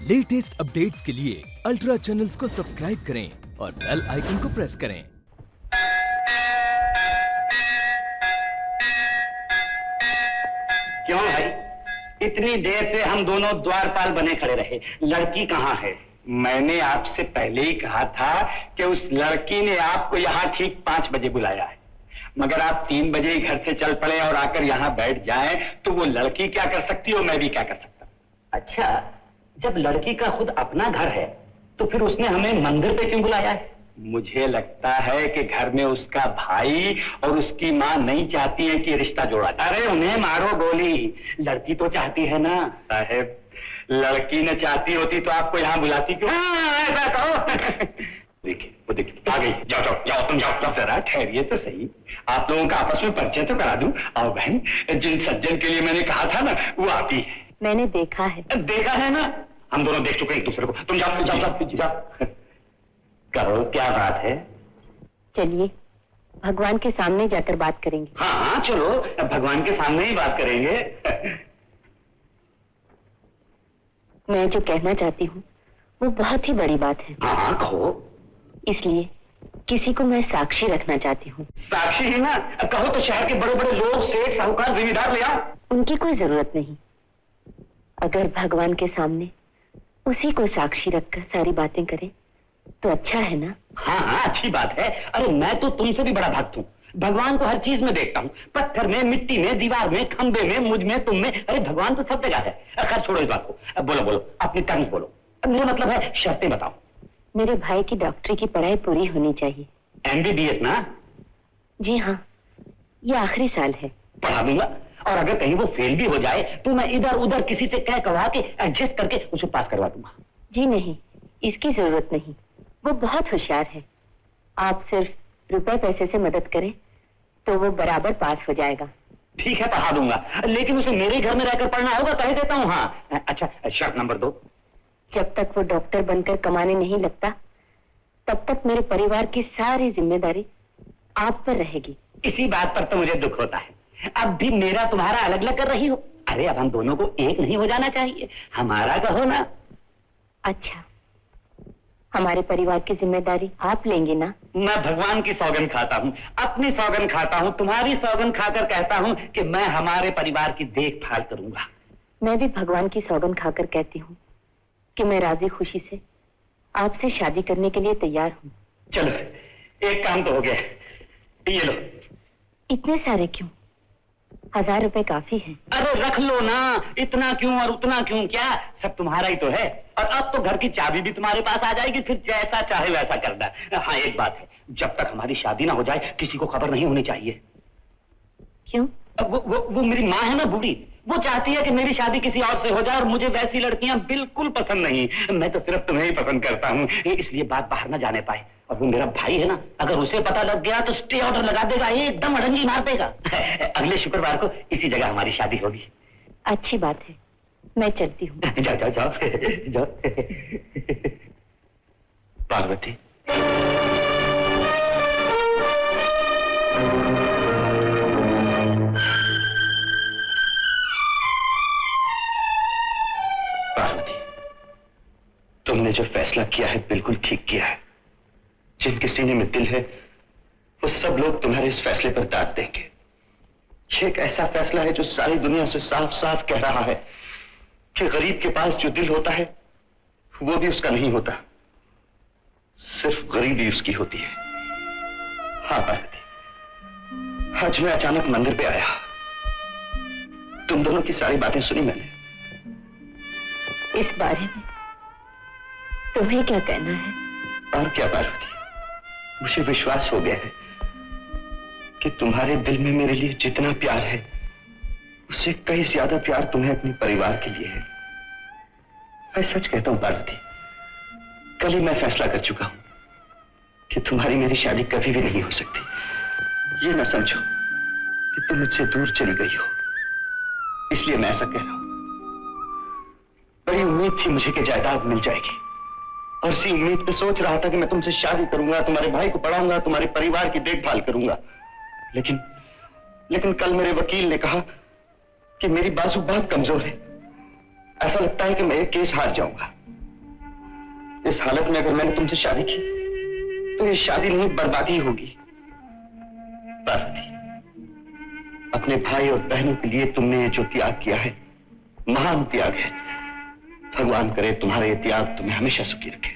Latest updates के लिए ultra channels को सब्सक्राइब करें और बेल आइकन को प्रेस करें। क्यों भाई, इतनी देर से हम दोनों द्वारपाल बने खड़े रहे, लड़की कहाँ है? मैंने आपसे पहले ही कहा था कि उस लड़की ने आपको यहाँ ठीक 5 बजे बुलाया है, मगर आप 3 बजे ही घर से चल पड़े और आकर यहाँ बैठ जाएं, तो वो लड़की क्या कर सकती हो, मैं भी क्या कर सकता? अच्छा, जब लड़की का खुद अपना घर है तो फिर उसने हमें मंदिर पे क्यों बुलाया है? मुझे लगता है कि घर में उसका भाई और उसकी माँ नहीं चाहती है कि रिश्ता जोड़ा। अरे उन्हें मारो गोली, लड़की तो चाहती है ना। साहब, लड़की ने चाहती होती तो आपको यहाँ बुलाती क्यों? ऐसा कहो। देखिए वो देखिए आ गई। जाओ जाओ जाओ, तुम जाओ। जरा ठहरिए तो सही, आप लोगों का आपस में परिचय तो करा दूं। आओ बहन, जिन सज्जन के लिए मैंने कहा था ना वो आती है। मैंने देखा है। देखा है ना, हम दोनों देख चुके एक दूसरे को। तुम जाओ जाओ जाओ जाओ। कहो क्या बात है? चलिए भगवान के सामने जाकर बात करेंगे। हाँ हाँ चलो, भगवान के सामने ही बात करेंगे। मैं जो कहना चाहती हूँ वो बहुत ही बड़ी बात है। हाँ हाँ कहो। इसलिए किसी को मैं साक्षी रखना चाहती हूँ। साक्षी ही ना, कहो तो शहर के बड़े बड़े लोग, सेठ, साहूकार, जिम्मेदार ले आओ। उनकी कोई जरूरत नहीं। अगर भगवान के सामने उसी को साक्षी रखकर सारी बातें करें तो अच्छा है ना? हाँ हाँ अच्छी बात है। अरे मैं तो तुमसे भी बड़ा भक्त हूँ। भगवान को हर चीज में देखता हूँ, पत्थर में, मिट्टी में, दीवार में, खंबे में, मुझ में, तुम में। अरे भगवान तो सब जगह है। खैर छोड़ो इस बात को, अब बोलो बोलो अपनी टर्म्स बोलो। मेरा मतलब है शर्तें बताओ। मेरे भाई की डॉक्टरी की पढ़ाई पूरी होनी चाहिए। MBBS ना? जी हाँ, ये आखिरी साल है। पढ़ा दूंगा, और अगर कहीं वो फेल भी हो जाए तो मैं इधर उधर किसी से कह करवा के एडजस्ट करके उसे पास करवा दूंगा। जी नहीं, इसकी जरूरत नहीं, वो बहुत होशियार है। आप सिर्फ रुपए पैसे से मदद करें तो वो बराबर पास हो जाएगा। ठीक है पढ़ा दूंगा, लेकिन उसे मेरे घर में रहकर पढ़ना होगा, कह देता हूँ। हाँ अच्छा, शर्त नंबर 2। जब तक वो डॉक्टर बनकर कमाने नहीं लगता तब तक मेरे परिवार की सारी जिम्मेदारी आप पर रहेगी। इसी बात पर तो मुझे दुख होता है, अब भी मेरा तुम्हारा अलग अलग कर रही हो। अरे अब हम दोनों को एक नहीं हो जाना चाहिए, हमारा कहो ना। अच्छा, हमारे परिवार की जिम्मेदारी आप लेंगे ना? मैं भगवान की सौगंध खाता हूँ, अपनी सौगंध खाता हूँ, तुम्हारी सौगंध खाकर कहता हूँ कि मैं हमारे परिवार की देखभाल करूंगा। मैं भी भगवान की सौगंध खाकर कहती हूँ कि मैं राजी खुशी से आपसे शादी करने के लिए तैयार हूँ। चलो एक काम तो हो गया, ये लो। इतने सारे क्यों? 1000 रुपए काफी है। अरे रख लो ना, इतना क्यों और उतना क्यों, क्या सब तुम्हारा ही तो है। और अब तो घर की चाबी भी तुम्हारे पास आ जाएगी, फिर जैसा चाहे वैसा करना। हाँ एक बात है, जब तक हमारी शादी ना हो जाए किसी को खबर नहीं होनी चाहिए। क्यों? वो मेरी माँ है ना बूढ़ी, वो चाहती है कि मेरी शादी किसी और से हो जाए, और मुझे वैसी लड़कियां बिल्कुल पसंद नहीं। मैं तो सिर्फ तुम्हें ही पसंद करता हूँ, इसलिए बात बाहर ना जाने पाए। और वो मेरा भाई है ना, अगर उसे पता लग गया तो स्टे ऑर्डर लगा देगा, एकदम अड़ंगी मार देगा। अगले शुक्रवार को इसी जगह हमारी शादी होगी। अच्छी बात है, मैं चलती हूँ। जाओ जाओ जाओ जाओ। पार्वती, तुमने जो फैसला किया है बिल्कुल ठीक किया है। जिनके सीने में दिल है वो सब लोग तुम्हारे इस फैसले पर दाद देंगे। ये एक ऐसा फैसला है जो सारी दुनिया से साफ साफ कह रहा है कि गरीब के पास जो दिल होता है वो भी उसका नहीं होता, सिर्फ गरीबी उसकी होती है। हाँ पार्वती, आज मैं अचानक मंदिर पे आया, तुम दोनों की सारी बातें सुनी मैंने। इस बारे में तुम्हें क्या कहना है? और क्या पार्वती, मुझे विश्वास हो गया है कि तुम्हारे दिल में मेरे लिए जितना प्यार है उससे कहीं ज्यादा प्यार तुम्हें अपने परिवार के लिए है। मैं सच कहता हूं पार्वती, कल ही मैं फैसला कर चुका हूं कि तुम्हारी मेरी शादी कभी भी नहीं हो सकती। ये ना समझो कि तुम मुझसे दूर चली गई हो, इसलिए मैं ऐसा कह रहा हूं। बड़ी उम्मीद थी मुझे कि जायदाद मिल जाएगी, और इसी उम्मीद पे सोच रहा था कि मैं तुमसे शादी करूंगा, तुम्हारे भाई को पढ़ाऊंगा, तुम्हारे परिवार की देखभाल करूंगा। लेकिन कल मेरे वकील ने कहा कि मेरी बाजू बहुत कमजोर है, ऐसा लगता है कि मैं ये केस हार जाऊंगा। इस हालत में अगर मैंने तुमसे शादी की तो ये शादी नहीं बर्बादी होगी। पार्वती, अपने भाई और बहनों के लिए तुमने ये जो त्याग किया है महान त्याग है। भगवान करे तुम्हारा ये त्याग तुम्हें हमेशा सुखी रखे।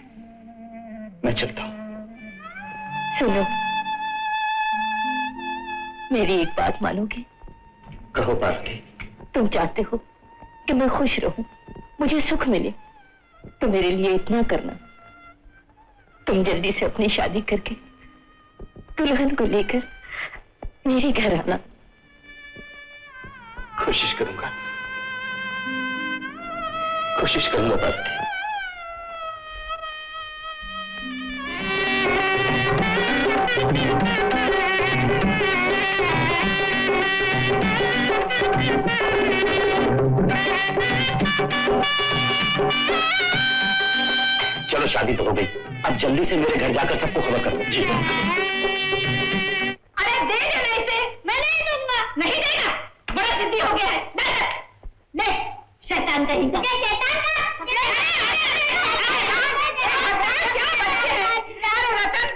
मैं चलता हूं। सुनो, मेरी एक बात मानोगे? कहो पार्वती। तुम चाहते हो कि मैं खुश रहूं, मुझे सुख मिले, तो मेरे लिए इतना करना। तुम जल्दी से अपनी शादी करके दुल्हन को लेकर मेरे घर आना। कोशिश करूंगा, कोशिश करूंगा पार्वती। चलो शादी तो हो गई, अब जल्दी से मेरे घर जाकर सबको खबर करो। जी। अरे दे देना इसे, मैं नहीं दूंगा। नहीं देगा, बड़ा जिद्दी हो गया है। ले, शैतान का हिंसा। शैतान का? रतन,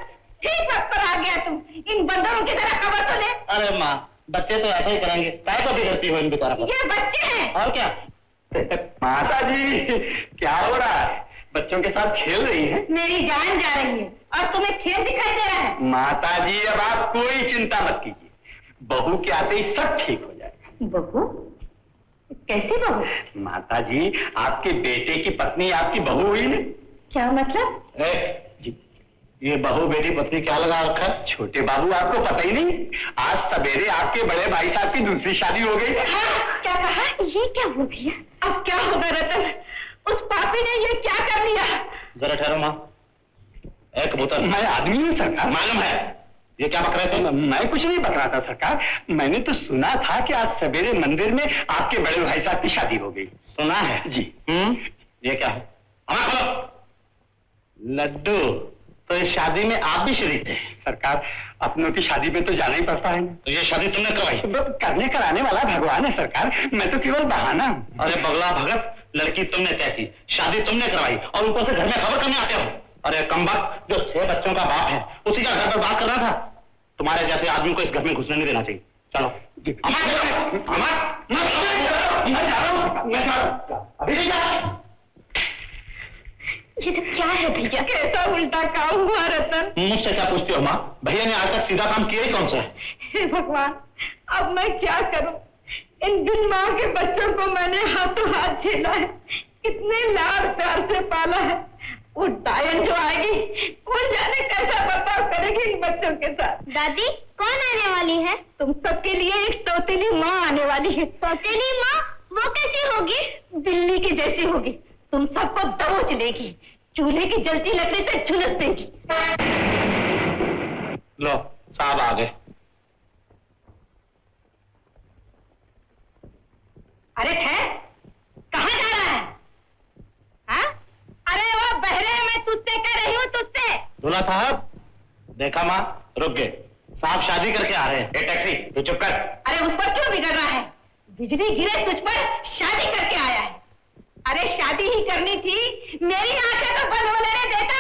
ठीक वक्त पर आ गया तुम। इन बंदरों की तरह खबर तो ले। अरे माँ, बच्चे तो ऐसा ही करेंगे, काय को बिगड़ती हो इन बेचारा पर। ये बच्चे हैं। और क्या? माता जी, क्या हो रहा है? बच्चों के साथ खेल रही हैं? मेरी जान जा रही है और तुम्हें खेल दिखाई दे रहा है। माता जी, अब आप कोई चिंता मत कीजिए, बहू के आते ही सब ठीक हो जाएगा। बहू? कैसी बहू? माता जी, आपके बेटे की पत्नी आपकी बहू हुई ना? क्या मतलब? जी, ये बहू बेटी पत्नी क्या लगा रखा? छोटे बाबू, आपको पता ही नहीं? आज सवेरे आपके बड़े भाई साहब की दूसरी शादी हो गई। क्या कहा? ये क्या हो गया? अब क्या होगा रतन? उस पापी ने ये क्या कर लिया? जरा ठहरो माँ। एक कबूतर, मैं आदमी हूँ सरकार। मालूम है। ये क्या बक रहे थे? मैं कुछ नहीं बक रहा था सरकार, मैंने तो सुना था कि आज सवेरे मंदिर में आपके बड़े भाई साहब की शादी हो गई। सुना है? जी। ये क्या है? हमारा खोलो। लड्डू, तो इस शादी में आप भी शरीक थे? सरकार, अपनों की शादी में तो जाना ही पड़ता है। तो ये शादी तुमने करवाई? करने कराने वाला भगवान है सरकार, मैं तो केवल बहाना हूँ। अरे बगला भगत, लड़की तुमने तय की, शादी तुमने करवाई और ऊपर से घर में खबर करने आते हो। अरे कमबख्त, जो 6 बच्चों का बाप है उसी का घर पर बात कर रहा था। तुम्हारे जैसे आदमी को इस घर में घुसने नहीं देना चाहिए। चलो। अभी नहीं जा। ये सब क्या है भैया? कैसा उल्टा काम हुआ रतन? मुझसे क्या पूछती हो माँ? भैया ने आज तक सीधा काम किया ही कौन सा है? हे भगवान, अब मैं क्या करूं? इन बिन माँ के बच्चों को मैंने हाथों हाथ झेला है, कितने लाड प्यार से पाला है। वो डायन जो आएगी, कौन जाने कैसा बर्ताव करेगी इन बच्चों के साथ। दादी, कौन आने वाली है? तुम सबके लिए एक सौतेली माँ आने वाली है। सौतेली माँ? वो कैसी होगी? बिल्ली की जैसी होगी, तुम सबको दबोच लेगी, चूल्हे की जलती लकड़ी से झुलस देगी। लो, साहब आ गए। अरे ठहर, कहाँ जा रहा है? हाँ? अरे वो बहरे, मैं तुझसे कह रही हूँ, तुझसे। दूल्हा साहब, देखा माँ, रुक गए। साहब शादी करके आ रहे हैं। ए टैक्सी, तू चुप कर। अरे उस पर क्यों बिगड़ रहा है? बिजली गिरे तुझ पर, शादी करके आया है। अरे शादी ही करनी थी, मेरी आंखें तो बंद हो लेने देता।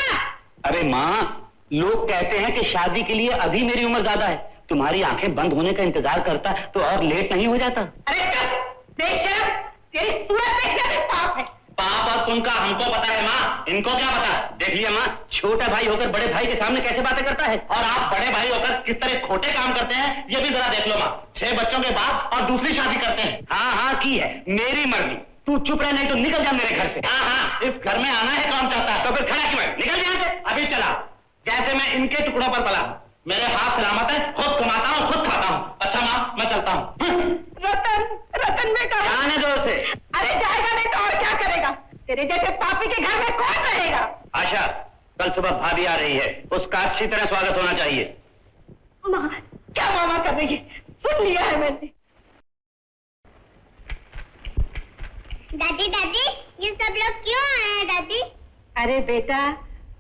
अरे माँ, लोग कहते हैं कि शादी के लिए अभी मेरी उम्र ज्यादा है। तुम्हारी आंखें बंद होने का इंतजार करता तो और लेट नहीं हो जाता। अरे चुप, बेशर्म, तेरी सूरत पे क्या पाप है? पाप और तुमका हमको पता है माँ, इनको क्या पता? देख लिया माँ, छोटा भाई होकर बड़े भाई के सामने कैसे बातें करता है, और आप बड़े भाई होकर किस तरह खोटे काम करते हैं, ये भी जरा देख लो माँ। 6 बच्चों के बाद और दूसरी शादी करते हैं। हाँ हाँ की है, मेरी मर्जी। तू चुप रह, नहीं तो निकल जा मेरे घर से। हाँ हाँ, इस घर में आना है कौन चाहता है, तो फिर खड़ा क्यों है? निकल यहाँ से अभी। चला, जैसे मैं इनके टुकड़ों पर पला हूँ। मेरे हाथ सलामत है, खुद कमाता हूँ खुद खाता हूँ। अच्छा माँ, मैं चलता हूँ। रतन, रतन में कहा? आने दो उसे। अरे जाएगा नहीं तो और क्या करेगा? तेरे जैसे पापी के घर में कौन रहेगा? आशा, कल सुबह भाभी आ रही है, उसका अच्छी तरह स्वागत होना चाहिए। माँ, क्या मामा कर रही है? सुन लिया है मैंने। दादी दादी, ये सब लोग क्यों आए हैं दादी? अरे बेटा,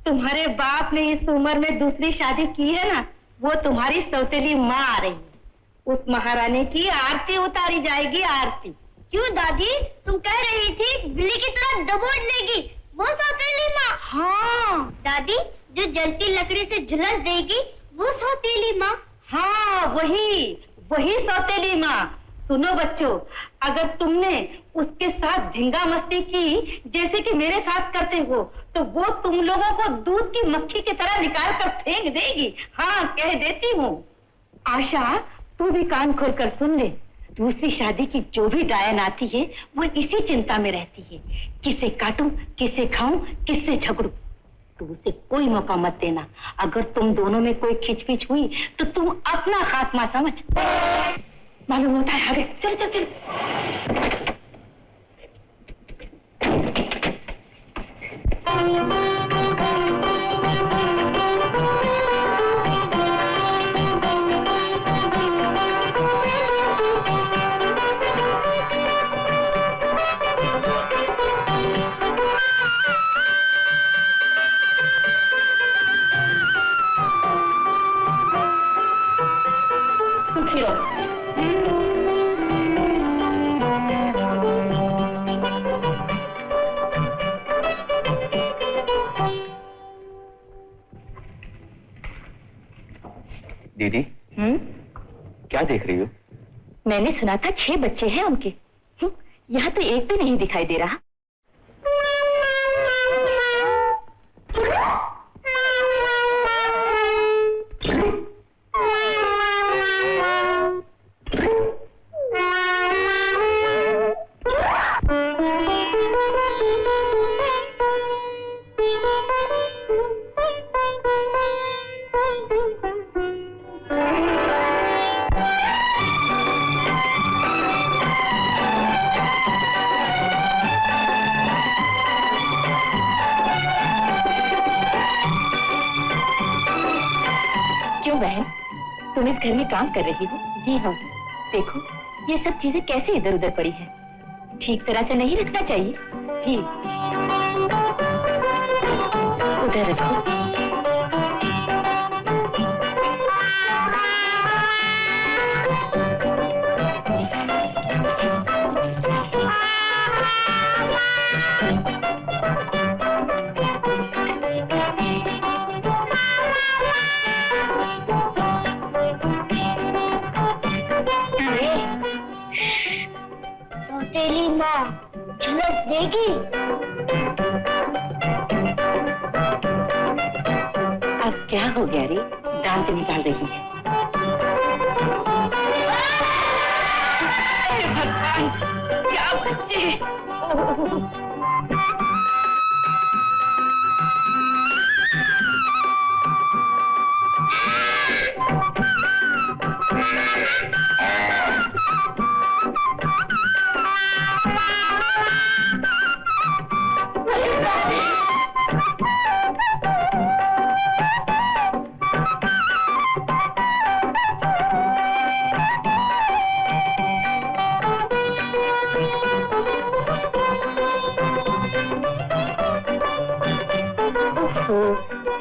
तुम्हारे बाप ने इस उम्र में दूसरी शादी की है ना, वो तुम्हारी सौतेली माँ आ रही है। उस महारानी की आरती उतारी जाएगी, आरती। क्यों दादी? तुम कह रही थी बिल्ली की तरह दबोच लेगी, वो सौतेली माँ? हाँ दादी, जो जलती लकड़ी से झुलस देगी वो सौतेली माँ। हाँ वही सौतेली माँ। सुनो बच्चों, अगर तुमने उसके साथ झिंगा मस्ती की जैसे कि मेरे साथ करते हो तो वो तुम लोगों को दूध की मक्खी की तरह निकाल कर फेंक देगी। हाँ कह देती हूँ। आशा तू भी कान खोल कर सुन ले। दूसरी शादी की जो भी डायन आती है वो इसी चिंता में रहती है, किसे काटूं, किसे खाऊं, किससे झगड़ूं। तू उसे कोई मौका मत देना। अगर तुम दोनों में कोई खिचपिच हुई तो तुम अपना खात्मा समझ। मालूम होता है। आगे चल चल चल। दीदी, क्या देख रही हो? मैंने सुना था 6 बच्चे हैं उनके। यहाँ तो एक भी नहीं दिखाई दे रहा। तुम इस घर में काम कर रही हो? जी हाँ। देखो ये सब चीजें कैसे इधर उधर पड़ी हैं। ठीक तरह से नहीं रखना चाहिए। जी उधर रखो। तेरी माँ झुलस देगी। अब क्या हो गया रे? दांत निकाल रही है। भगवान क्या बच्चे।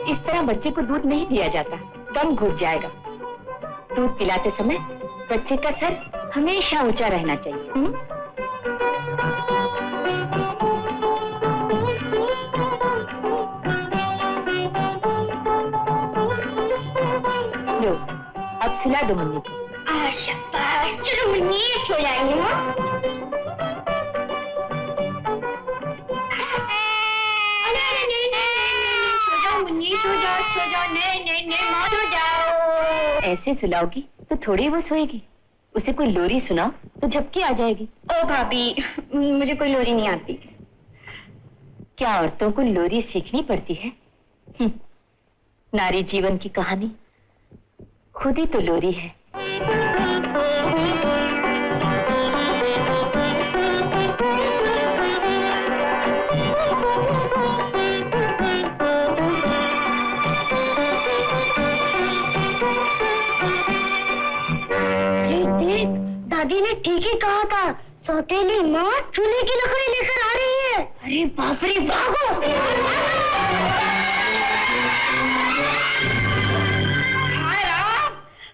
इस तरह बच्चे को दूध नहीं दिया जाता, दम घुट जाएगा। दूध पिलाते समय बच्चे का सर हमेशा ऊंचा रहना चाहिए। लो, अब सुला दो मम्मी को। चलो मुन्नी सो जाएंगे ना। ऐसे सुलाओगी तो थोड़ी वो सोएगी। उसे कोई लोरी सुनाओ तो झपकी आ जाएगी। ओ भाभी, मुझे कोई लोरी नहीं आती। क्या औरतों को लोरी सीखनी पड़ती है? नारी जीवन की कहानी खुद ही तो लोरी है। दादी ने ठीक ही कहा था, सौतेली माँ चूल्हे की लकड़ी लेकर आ रही है। अरे बाप रे, भागो। हाय राम,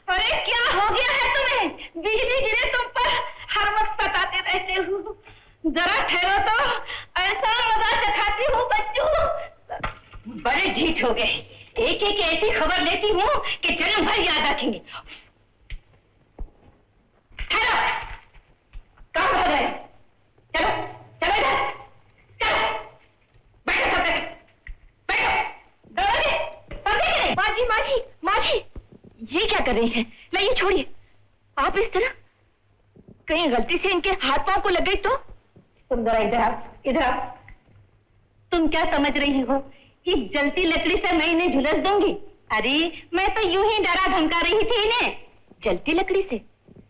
अरे क्या हो गया है तुम्हें? बिजली गिरे तुम पर, हर वक्त सताते रहते हो। जरा ठहरो तो, ऐसा मजा चखाती हूँ बच्चों। बड़े ढीठ हो गए। एक एक ऐसी खबर लेती हूँ कि जन्म भर याद रखेंगे। हेलो, कहाँ भाग रहे? चलो चलो इधर, चलो बैठो सब बैठो, बैठो दौड़ोगे समझे कि नहीं? माँ जी ये क्या कर रही हैं? लाइए छोड़िए। आप इस तरह, कहीं गलती से इनके हाथ पांव को लग गई तो? तुम जरा इधर आओ, इधर आओ। तुम क्या समझ रही हो कि जलती लकड़ी से मैं इन्हें झुलस दूंगी? अरे मैं तो यूं ही डरा धमका रही थी इन्हें। जलती लकड़ी से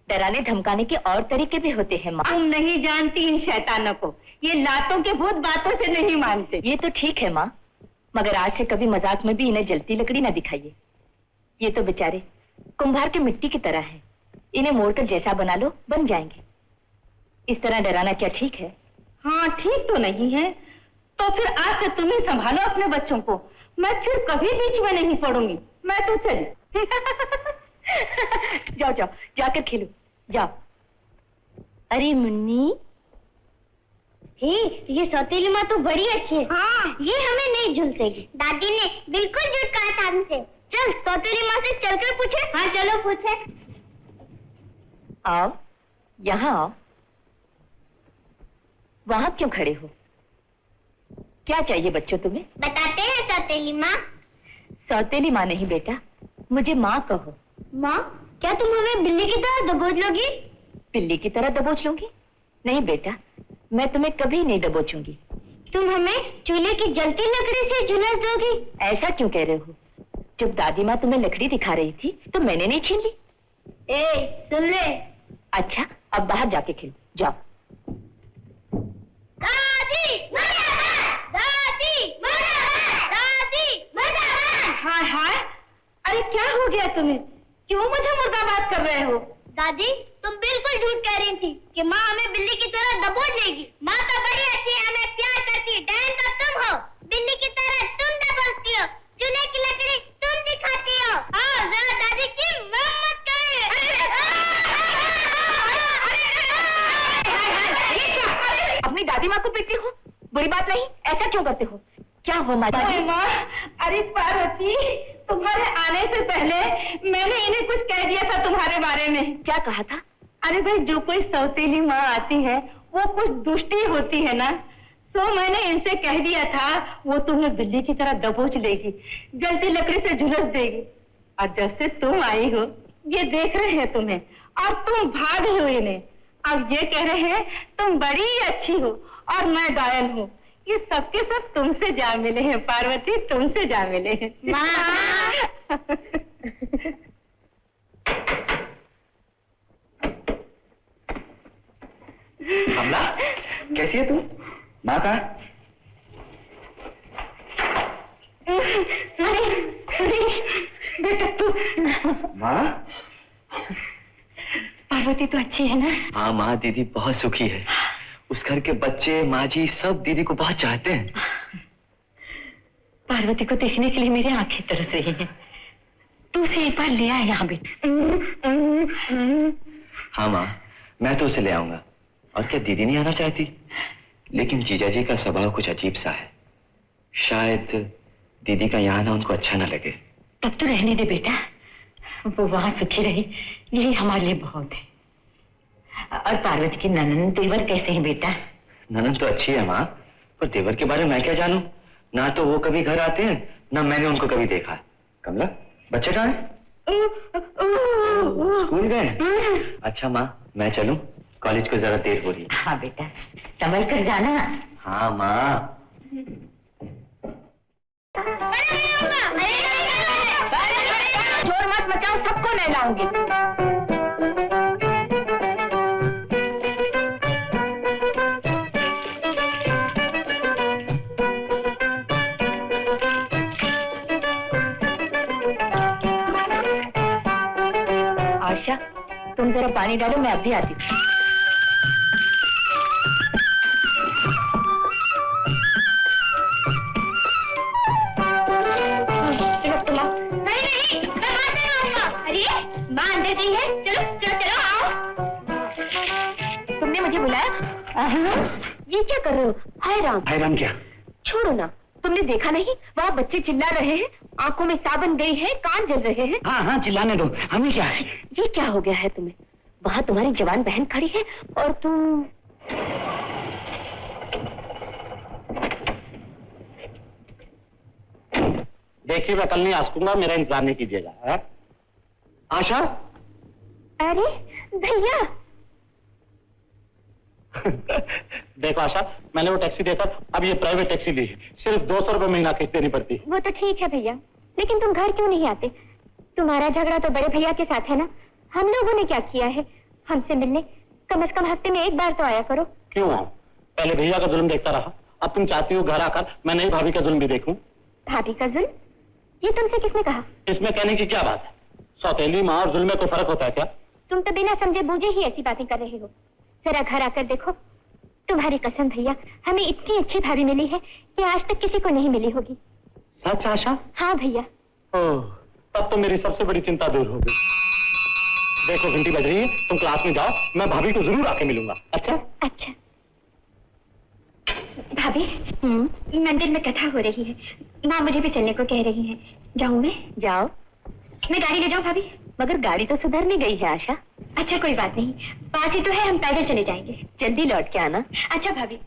डराने धमकाने के और तरीके भी होते हैं माँ। तुम नहीं जानती इन शैतानों को, ये लातों के भूत बातों से नहीं मानते। ये तो ठीक है माँ, मगर आज से कभी मजाक में भी इन्हें जलती लकड़ी ना दिखाइए। ये तो बेचारे कुंभार के मिट्टी की तरह है, इन्हें मोड़कर जैसा बना लो बन जाएंगे। इस तरह डराना क्या ठीक है? हाँ ठीक तो नहीं है। तो फिर आज से तुम ही संभालो अपने बच्चों को, मैं फिर कभी बीच में नहीं पड़ूंगी। मैं तो चली। जाओ जाओ जाकर खेलो, जाओ। अरे मुन्नी, ये सौतेली माँ तो बड़ी अच्छी है। हाँ, ये हमें नहीं झुलसेगी। दादी ने बिल्कुल झूठ कहा था हमसे। चल सौतेली माँ से चलकर पूछे। हाँ चलो पूछे। आओ, यहाँ आओ। वहां क्यों खड़े हो? क्या चाहिए बच्चों तुम्हें? बताते हैं सौतेली माँ। सौतेली माँ नहीं बेटा, मुझे माँ कहो। माँ, क्या तुम हमें बिल्ली की तरह दबोच लोगी? बिल्ली की तरह दबोच लूंगी? नहीं बेटा, मैं तुम्हें कभी नहीं दबोचूंगी। तुम हमें चूल्हे की जलती लकड़ी से झुलस दोगी? ऐसा क्यों कह रहे हो? जब दादी माँ तुम्हें लकड़ी दिखा रही थी तो मैंने नहीं छीन ली। सुन ले। अच्छा, अब बाहर जाके खेलो, जाओ। दादी मुर्दाबाद, दादी मुर्दाबाद, दादी मुर्दाबाद। हाय हाय, अरे क्या हो गया तुम्हें? क्यों मुझे मुर्दाबाद कर रहे हो? दादी, तुम बिल्कुल झूठ कह रही थी कि माँ हमें बिल्ली की तरह दबोच लेगी। माँ तो बड़ी अच्छी है, हमें प्यार करती है। डैन तो तुम हो, बिल्ली की तरह तुम दबोचती हो, चूल्हे की लकड़ी तुम दिखाती हो। हाँ, जरा दादी की मरम्मत करें। अपनी दादी माँ को पीटती हो? बुरी बात नहीं, ऐसा क्यों करते हो? क्या हो माँ? अरे पार्वती, तुम्हारे आने से पहले मैंने इन्हें कुछ कह दिया था तुम्हारे बारे में। क्या कहा था? अरे भाई, जो कोई सौतेली माँ आती है वो कुछ दुष्टी होती है ना, तो मैंने इनसे कह दिया था वो तुम्हें बिल्ली की तरह दबोच लेगी, जलती लकड़ी से झुलस देगी। और जब से तुम आई हो ये देख रहे हैं तुम्हें, और तुम भाग हो इन्हें। अब ये कह रहे हैं तुम बड़ी अच्छी हो और मैं घायल हूँ। ये सबके सब तुमसे जा मिले हैं पार्वती, तुमसे जा मिले हैं। कमला, कैसी है तू? माँ कहाँ? बेटा तू। माँ? पार्वती तो अच्छी है ना? हाँ माँ, दीदी बहुत सुखी है। उस घर के बच्चे, माँ जी सब दीदी को बहुत चाहते हैं। पार्वती को देखने के लिए मेरी आंखें तरस रही हैं। तू उसे एक बार ले आए यहाँ भी। हाँ माँ, मैं तो उसे ले आऊंगा। और क्या दीदी नहीं आना चाहती? लेकिन जीजा जी का स्वभाव कुछ अजीब सा है, शायद दीदी का यहाँ आना उनको अच्छा न लगे। तब तो रहने दे बेटा, वो वहां सुखी रही, यही हमारे लिए बहुत है। और पार्वती की ननन देवर कैसे हैं बेटा? ननन तो अच्छी है माँ, पर देवर के बारे में मैं क्या जानूं? ना तो वो कभी घर आते हैं, ना मैंने उनको कभी देखा है। कमला, बच्चे कहाँ हैं? स्कूल गए? अच्छा माँ, मैं चलूं? कॉलेज को जरा देर हो रही है। हाँ बेटा, संभल कर जाना। हाँ माँ। शोर मत मचाओ, सबको नहलाऊंगी। आशा, तुम जरा पानी डालो, मैं अभी आती हूँ। ये क्या कर रहे हो? हाय राम। हाय राम क्या? छोड़ो ना, तुमने देखा नहीं, वहाँ बच्चे चिल्ला रहे हैं, आंखों में साबुन गई है, कान जल रहे हैं। हाँ हाँ चिल्लाने दो, हमें क्या है। ये क्या हो गया है तुम्हें? वहाँ तुम्हारी जवान बहन खड़ी है और तुम। देखिए मैं कल नहीं आ सकूंगा, मेरा इंतजार नहीं कीजिएगा। आशा। अरे भैया। देखो आशा, मैंने वो टैक्सी देकर अब ये प्राइवेट टैक्सी ली है, सिर्फ 200 रुपए महीना किस्त देनी पड़ती है। वो तो ठीक है भैया, लेकिन तुम घर क्यों नहीं आते? तुम्हारा झगड़ा तो बड़े भैया के साथ है ना। हम लोगों ने क्या किया है? हमसे मिलने कम से कम हफ्ते में एक बार तो आया करो। क्यों आऊं? पहले भैया का जुल्म देखता रहा, अब तुम चाहती हो घर आकर मैं नई भाभी का जुल्म भी देखूं। भाभी का जुल्म? ये तुमसे किसने कहा? इसमें कहने की क्या बात है? सौतेली माँ और जुल्म में कोई फर्क होता है क्या? तुम तो बिना समझे बूझे ही ऐसी बातें कर रहे हो। जरा घर आकर देखो। तुम्हारी कसम भैया, हमें इतनी अच्छी भाभी मिली है कि आज तक किसी को नहीं मिली होगी। सच आशा? हाँ भैया। ओह, तब तो मेरी सबसे बड़ी चिंता दूर हो गई। देखो घंटी बज रही है, तुम क्लास में जाओ, मैं भाभी को जरूर आके मिलूंगा। अच्छा? अच्छा। भाभी, मंदिर में कथा हो रही है, माँ मुझे भी चलने को कह रही है। जाऊँ मैं? जाओ। मैं गाड़ी ले जाऊँ भाभी? मगर गाड़ी तो सुधरने गई है आशा। अच्छा कोई बात नहीं, 5 ही तो है, हम पैदल चले जाएंगे। जल्दी लौट के आना। अच्छा भाभी।